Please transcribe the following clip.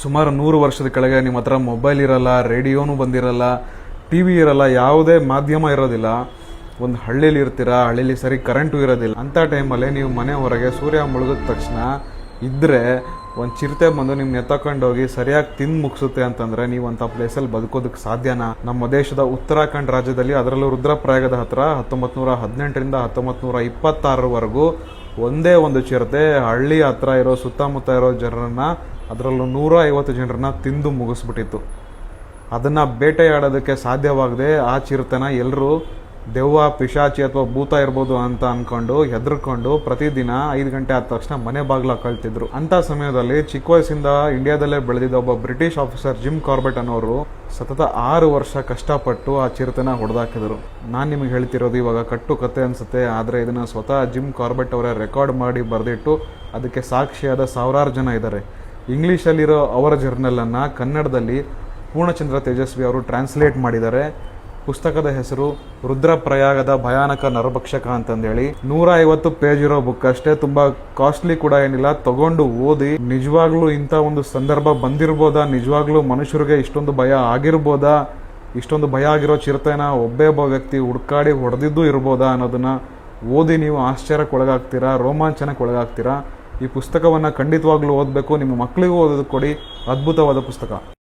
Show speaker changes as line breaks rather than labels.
ಸುಮಾರು 100 ವರ್ಷದ ಕೆಳಗೆ ನಿಮ್ಮ ಹತ್ರ ಮೊಬೈಲ್ ಇರಲ್ಲ, ರೇಡಿಯೋನು ಬಂದಿರಲ್ಲ, ಟಿ ವಿ ಇರಲ್ಲ, ಯಾವುದೇ ಮಾಧ್ಯಮ ಇರೋದಿಲ್ಲ. ಒಂದು ಹಳ್ಳಿಲಿ ಇರ್ತೀರಾ, ಹಳ್ಳಿಲಿ ಸರಿ ಕರೆಂಟು ಇರೋದಿಲ್ಲ. ಅಂಥ ಟೈಮಲ್ಲಿ ನೀವು ಮನೆ ಹೊರಗೆ ಸೂರ್ಯ ಮುಳುಗಿದ ತಕ್ಷಣ ಇದ್ದರೆ ಒಂದು ಚಿರತೆ ಬಂದು ನಿಮ್ನ ಎತ್ತಕೊಂಡೋಗಿ ಸರಿಯಾಗಿ ತಿಂದು ಮುಗಿಸುತ್ತೆ ಅಂತಂದರೆ ನೀವು ಅಂಥ ಪ್ಲೇಸಲ್ಲಿ ಬದುಕೋದಕ್ಕೆ ಸಾಧ್ಯನಾ? ನಮ್ಮ ದೇಶದ ಉತ್ತರಾಖಂಡ್ ರಾಜ್ಯದಲ್ಲಿ, ಅದರಲ್ಲೂ ರುದ್ರಪ್ರಯಾಗದ ಹತ್ರ 1918ರಿಂದ 1926ವರೆಗೂ ಒಂದೇ ಒಂದು ಚಿರತೆ ಹಳ್ಳಿ ಹತ್ರ ಇರೋ ಸುತ್ತಮುತ್ತ ಇರೋ ಜನರನ್ನ, ಅದರಲ್ಲೂ 150 ಜನರನ್ನ ತಿಂದು ಮುಗಿಸ್ಬಿಟ್ಟಿತ್ತು. ಅದನ್ನು ಬೇಟೆಯಾಡೋದಕ್ಕೆ ಸಾಧ್ಯವಾಗದೆ ಆ ಚಿರತೆನ ಎಲ್ಲರೂ ದೆವ್ವ, ಪಿಶಾಚಿ ಅಥವಾ ಭೂತ ಇರ್ಬೋದು ಅಂತ ಅಂದ್ಕೊಂಡು ಹೆದರ್ಕೊಂಡು ಪ್ರತಿದಿನ 5 ಗಂಟೆ ಆದ ತಕ್ಷಣ ಮನೆ ಬಾಗಿಲ ಕಳ್ತಿದ್ರು. ಅಂಥ ಸಮಯದಲ್ಲಿ ಚಿಕ್ಕ ವಯಸ್ಸಿಂದ ಇಂಡಿಯಾದಲ್ಲೇ ಬೆಳೆದಿದ್ದ ಒಬ್ಬ ಬ್ರಿಟಿಷ್ ಆಫೀಸರ್ ಜಿಮ್ ಕಾರ್ಬೆಟ್ ಅನ್ನೋರು ಸತತ 6 ವರ್ಷ ಕಷ್ಟಪಟ್ಟು ಆ ಚಿರತೆನ ಹೊಡೆದಾಕಿದ್ರು. ನಾನು ನಿಮಗೆ ಹೇಳ್ತಿರೋದು ಇವಾಗ ಕಟ್ಟು ಕತೆ ಅನಿಸುತ್ತೆ, ಆದರೆ ಇದನ್ನು ಸ್ವತಃ ಜಿಮ್ ಕಾರ್ಬೆಟ್ ಅವರೇ ರೆಕಾರ್ಡ್ ಮಾಡಿ ಬರೆದಿಟ್ಟು ಅದಕ್ಕೆ ಸಾಕ್ಷಿಯಾದ ಸಾವಿರಾರು ಜನ ಇದ್ದಾರೆ. ಇಂಗ್ಲೀಷಲ್ಲಿರೋ ಅವರ ಜರ್ನಲನ್ನು ಕನ್ನಡದಲ್ಲಿ ಪೂರ್ಣಚಂದ್ರ ತೇಜಸ್ವಿ ಅವರು ಟ್ರಾನ್ಸ್ಲೇಟ್ ಮಾಡಿದ್ದಾರೆ. ಪುಸ್ತಕದ ಹೆಸರು ರುದ್ರಪ್ರಯಾಗದ ಭಯಾನಕ ನರಭಕ್ಷಕ ಅಂತಂದೇಳಿ. 150 ಪೇಜ್ ಇರೋ ಬುಕ್ ಅಷ್ಟೇ, ತುಂಬ ಕಾಸ್ಟ್ಲಿ ಕೂಡ ಏನಿಲ್ಲ. ತಗೊಂಡು ಓದಿ ನಿಜವಾಗ್ಲೂ ಇಂಥ ಒಂದು ಸಂದರ್ಭ ಬಂದಿರ್ಬೋದಾ, ನಿಜವಾಗ್ಲೂ ಮನುಷ್ಯರಿಗೆ ಇಷ್ಟೊಂದು ಭಯ ಆಗಿರ್ಬೋದಾ, ಇಷ್ಟೊಂದು ಭಯ ಆಗಿರೋ ಚಿರತೆನ ಒಬ್ಬ ವ್ಯಕ್ತಿ ಹುಡ್ಕಾಡಿ ಹೊಡೆದಿದ್ದು ಇರ್ಬೋದಾ ಅನ್ನೋದನ್ನ ಓದಿ ನೀವು ಆಶ್ಚರ್ಯಕ್ಕೊಳಗಾಗ್ತೀರಾ, ರೋಮಾಂಚನಕ್ಕೊಳಗಾಗ್ತೀರಾ. ಈ ಪುಸ್ತಕವನ್ನು ಖಂಡಿತವಾಗ್ಲೂ ಓದಬೇಕು. ನಿಮ್ಮ ಮಕ್ಕಳಿಗೂ ಓದೋದಕ್ಕೆ ಕೊಡಿ. ಅದ್ಭುತವಾದ ಪುಸ್ತಕ.